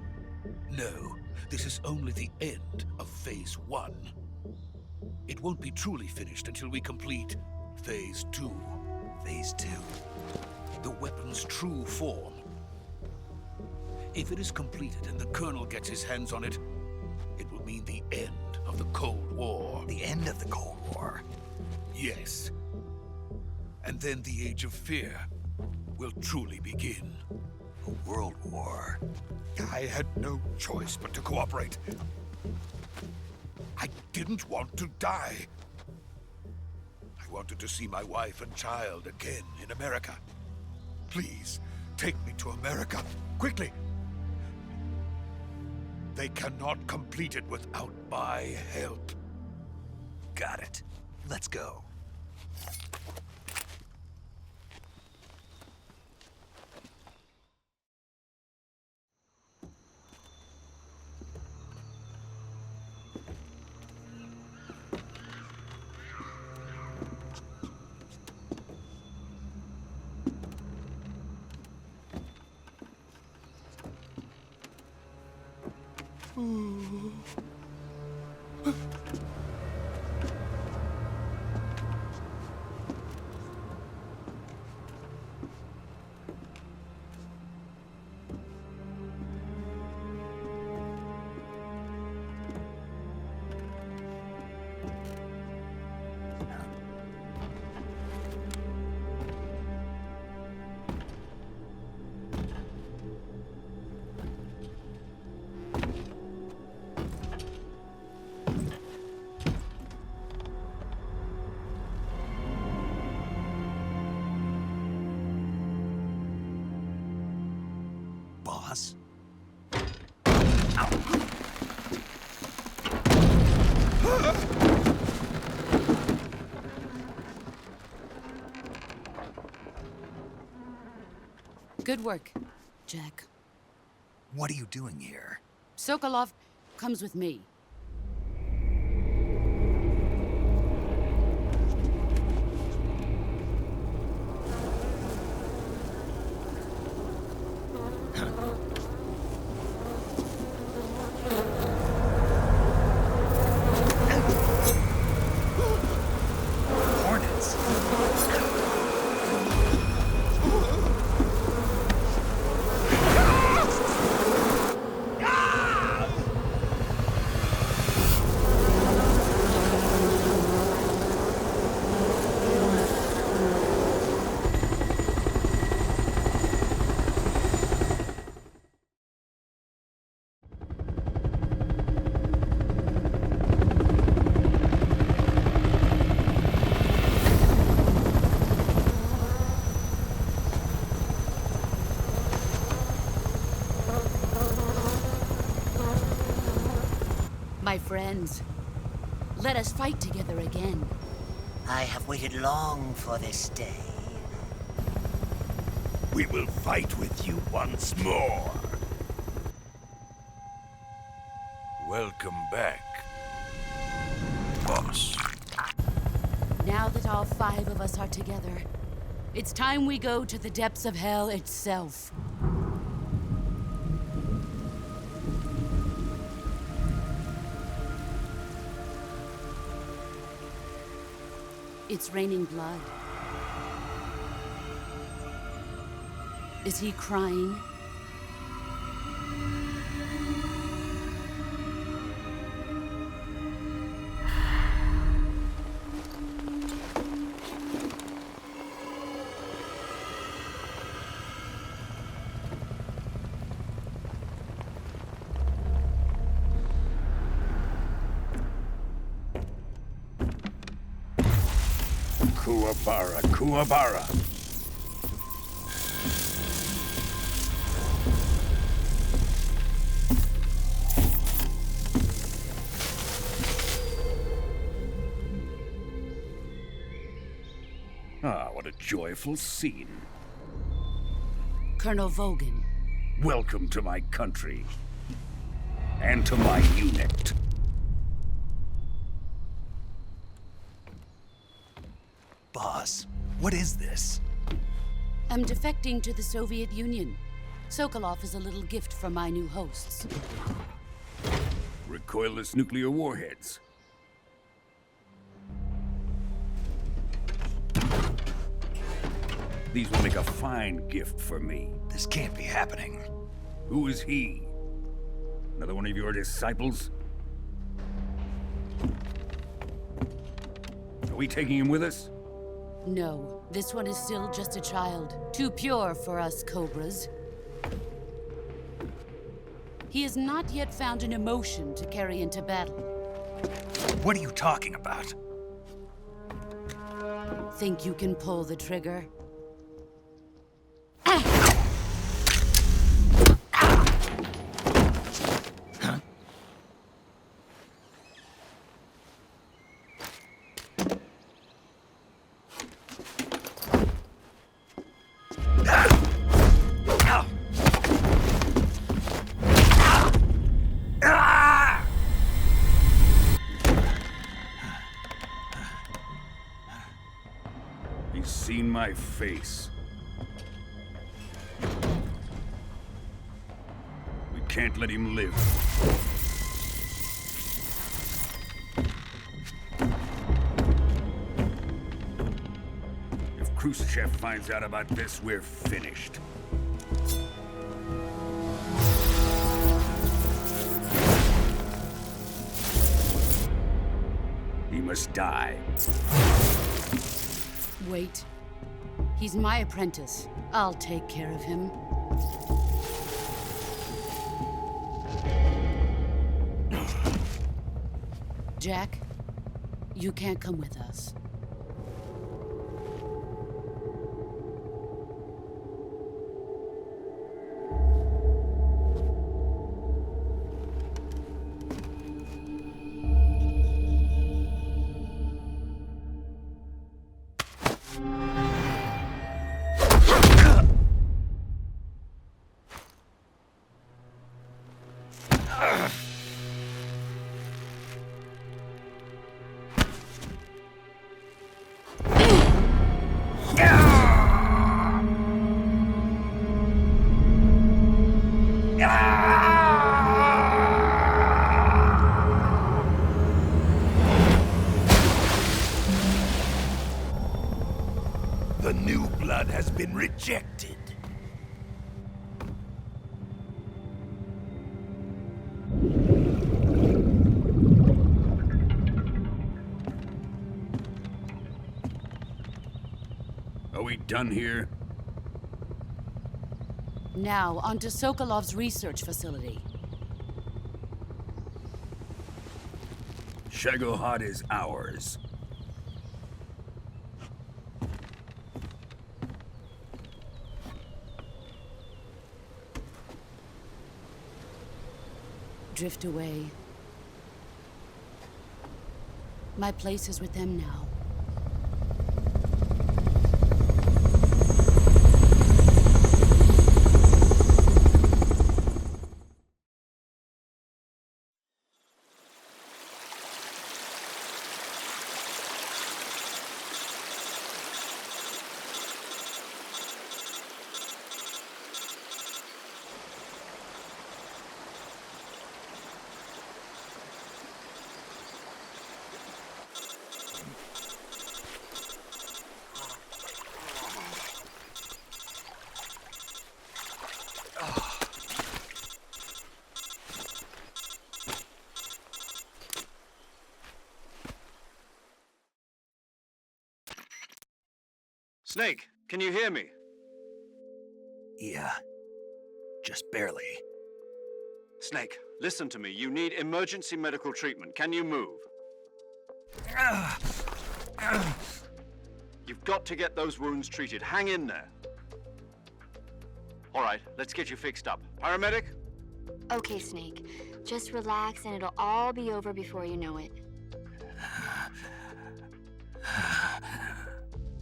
No. This is only the end of Phase 1. It won't be truly finished until we complete Phase 2. Phase 2? The weapon's true form. If it is completed and the Colonel gets his hands on it, it will mean the end of the Cold War. The end of the Cold War? Yes. And then the Age of Fear will truly begin. A world war? I had no choice but to cooperate. I didn't want to die. I wanted to see my wife and child again in America. Please, take me to America, quickly. They cannot complete it without my help. Got it. Let's go. Boss? Good work, Jack. What are you doing here? Sokolov comes with me. Hornets? My friends, let us fight together again. I have waited long for this day. We will fight with you once more. Welcome back, boss. Now that all 5 of us are together, it's time we go to the depths of hell itself. It's raining blood. Is he crying? Kuwabara, Kuwabara. Ah, what a joyful scene. Colonel Vogan. Welcome to my country. And to my unit. Boss, what is this? I'm defecting to the Soviet Union. Sokolov is a little gift from my new hosts. Recoilless nuclear warheads. These will make a fine gift for me. This can't be happening. Who is he? Another one of your disciples? Are we taking him with us? No, this one is still just a child. Too pure for us Cobras. He has not yet found an emotion to carry into battle. What are you talking about? Think you can pull the trigger? He's seen my face. We can't let him live. If Khrushchev finds out about this, we're finished. He must die. Wait. He's my apprentice. I'll take care of him. Jack, you can't come with us. The new blood has been rejected. Are we done here? Now, onto Sokolov's research facility. Shagohod is ours. Drift away. My place is with them now. Snake, can you hear me? Yeah. Just barely. Snake, listen to me. You need emergency medical treatment. Can you move? You've got to get those wounds treated. Hang in there. All right, let's get you fixed up. Paramedic? Okay, Snake. Just relax and it'll all be over before you know it.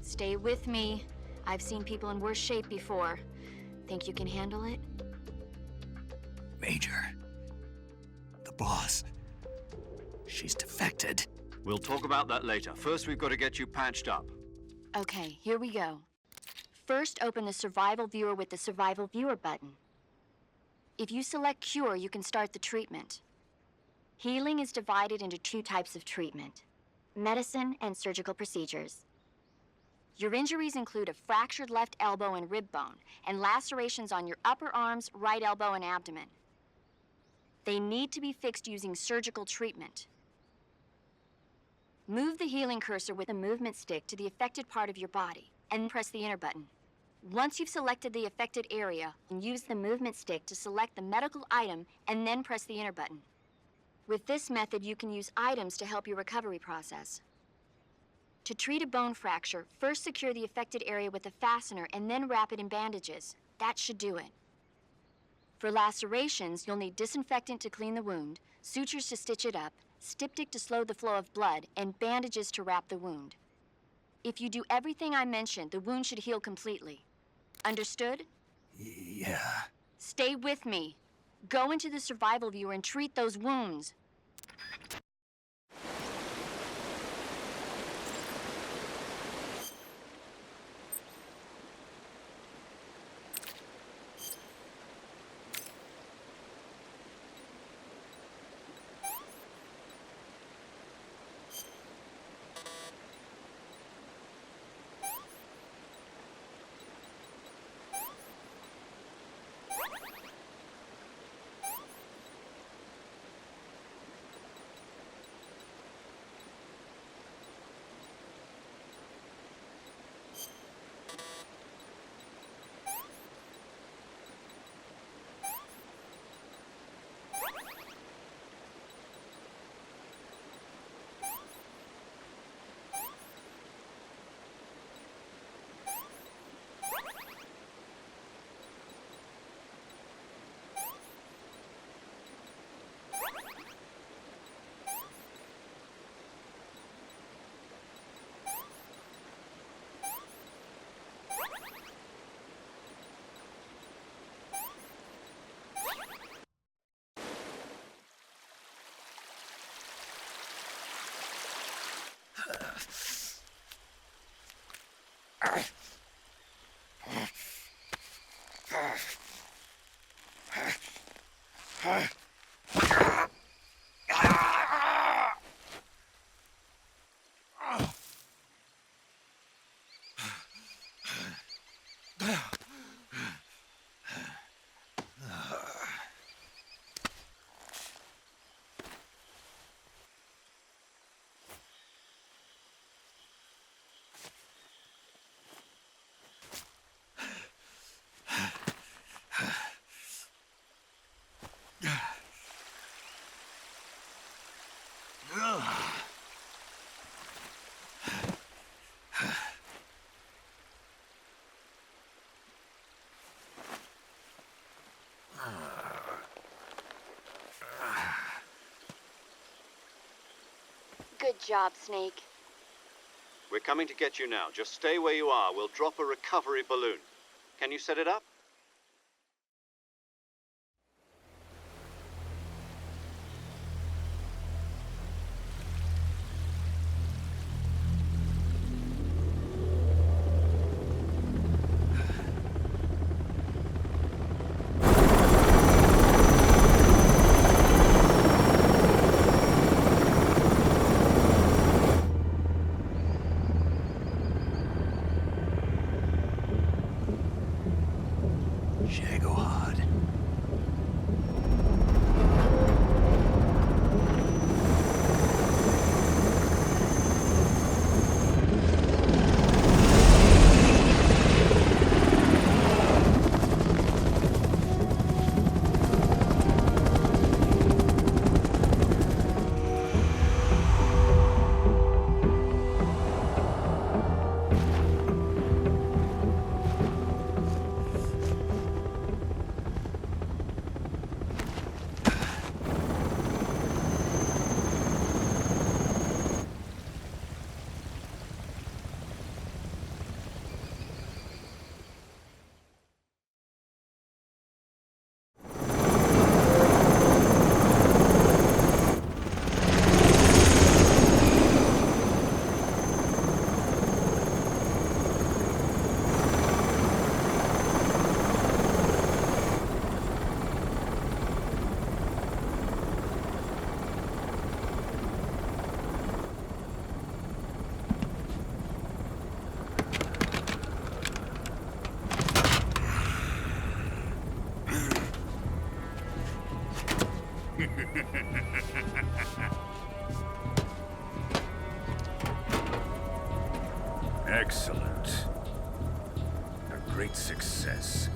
Stay with me. I've seen people in worse shape before. Think you can handle it? Major. The boss. She's defected. We'll talk about that later. First, we've got to get you patched up. Okay, here we go. First, open the Survival Viewer with the Survival Viewer button. If you select Cure, you can start the treatment. Healing is divided into two types of treatment: medicine and surgical procedures. Your injuries include a fractured left elbow and rib bone, and lacerations on your upper arms, right elbow, and abdomen. They need to be fixed using surgical treatment. Move the healing cursor with a movement stick to the affected part of your body, and press the enter button. Once you've selected the affected area, use the movement stick to select the medical item, and then press the enter button. With this method, you can use items to help your recovery process. To treat a bone fracture, first secure the affected area with a fastener and then wrap it in bandages. That should do it. For lacerations, you'll need disinfectant to clean the wound, sutures to stitch it up, styptic to slow the flow of blood, and bandages to wrap the wound. If you do everything I mentioned, the wound should heal completely. Understood? Yeah. Stay with me. Go into the Survival Viewer and treat those wounds. Good job, Snake. We're coming to get you now. Just stay where you are. We'll drop a recovery balloon. Can you set it up? Excellent. A great success.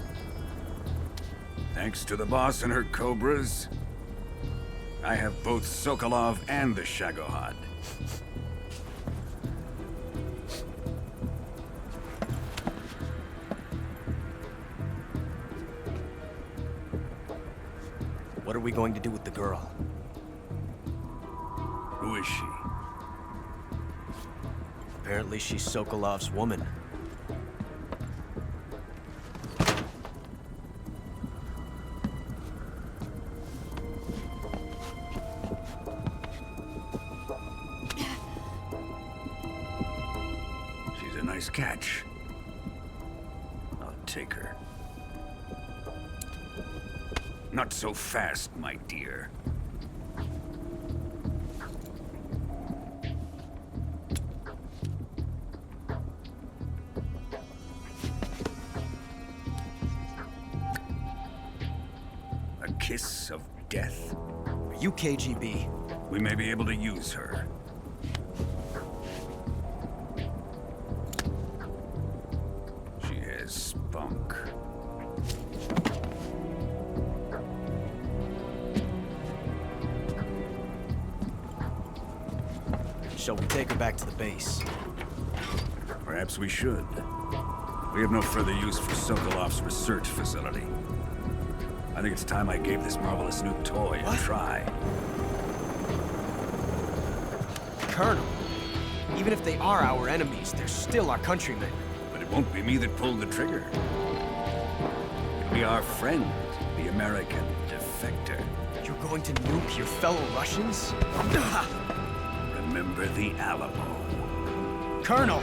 Thanks to the boss and her cobras, I have both Sokolov and the Shagohod. What are we going to do with the girl? Who is she? Apparently she's Sokolov's woman. She's a nice catch. I'll take her. Not so fast, my dear. A kiss of death. Are you KGB? We may be able to use her. She has spunk. Shall we take her back to the base? Perhaps we should. We have no further use for Sokolov's research facility. I think it's time I gave this marvelous new toy a try. Colonel, even if they are our enemies, they're still our countrymen. But it won't be me that pulled the trigger. It'll be our friend, the American defector. You're going to nuke your fellow Russians? Remember the Alamo. Colonel!